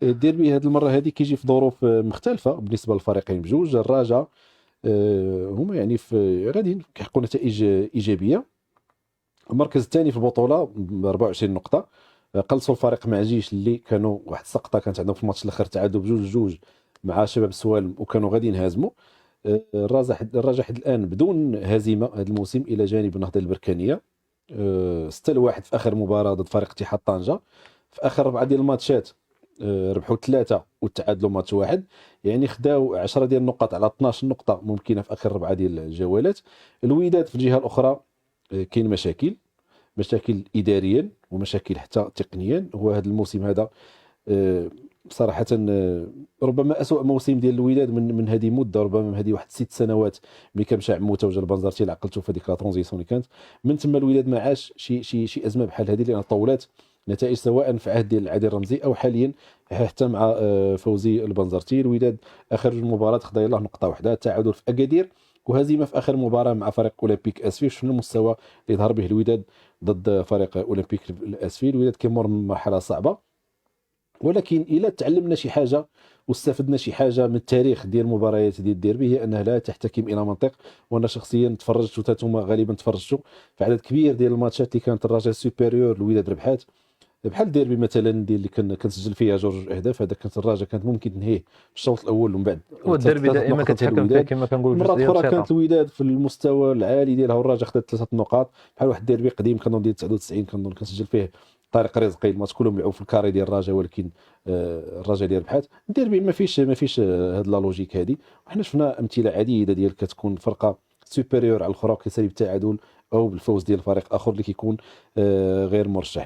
الديربي هذه المره هذه كيجي في ظروف مختلفه بالنسبه للفريقين بجوج. الرجاء هما يعني في غادي كيحققوا نتائج ايجابيه. المركز الثاني في البطوله ب 24 نقطه، قلصوا الفريق معجيش اللي كانوا واحد السقطه كانت عندهم في الماتش الاخر، تعادلوا بجوج جوج مع شباب السوالم وكانوا غادي ينهزموا. الرجاء حتى الان بدون هزيمه هذا الموسم الى جانب النهضه البركانيه. 6-1 في اخر مباراه ضد فريق اتحاد طنجه. في اخر 4 ديال الماتشات ربحوا 3 وتعادلوا ماتش واحد، يعني خداو 10 ديال النقط على 12 نقطه ممكنه في اخر 4 ديال الجولات. الوداد في الجهه الاخرى كاين مشاكل اداريا ومشاكل حتى تقنيا. هو هذا الموسم هذا صراحه ربما اسوأ موسم ديال الوداد من هذه مده، ربما من هذه واحد 6 سنوات ملي كان مشى عموته وجا البنزرتي اللي عقلته في هذيك لا ترونزيسيون اللي كانت. من ثم الوداد ما عاش شي ازمه بحال هذه لان طولات نتائج سواء في عهد ديال العادل الرمزي او حاليا حتى مع فوزي البنزرتي. الوداد اخر مباراه خدا يلاه نقطه واحده، تعادل في اكادير وهزيمه في اخر مباراه مع فريق اولمبيك اسفي. شنو المستوى اللي ظهر به الوداد ضد فريق اولمبيك الاسفي؟ الوداد كيمر من مرحله صعبه، ولكن الا تعلمنا شي حاجه واستفدنا شي حاجه من التاريخ ديال المباريات ديال الديربي هي انها لا تحتكم الى منطق. وانا شخصيا تفرجت وتاتوما غالبا تفرجتوا في عدد كبير ديال الماتشات اللي كانت الرجاء سوبيريور الوداد ربحات، بحال الديربي مثلا ديال اللي كنسجل فيها جوج اهداف. هذا كانت الرجاء كانت ممكن تنهيه في الشوط الاول ومن بعد هو الديربي دائما كتحكم فيه كما كنقولوا مرات جزئيه اخرى بسيطه. كانت الوداد في المستوى العالي ديالها والرجاء خدات 3 نقاط. بحال واحد الديربي قديم كنظن ديال 99 كنظن كنسجل فيه طارق رزقي، الماتش كلهم لعبوا في الكاري ديال الرجاء ولكن الرجاء ديال ربحات. الديربي ما فيش هاد لا لوجيك هذه، وحنا شفنا امثله عديده ديال كتكون فرقه سوبيريور على الاخرى كيسالي بالتعادل او بالفوز ديال فريق اخر اللي كيكون غير مرشح.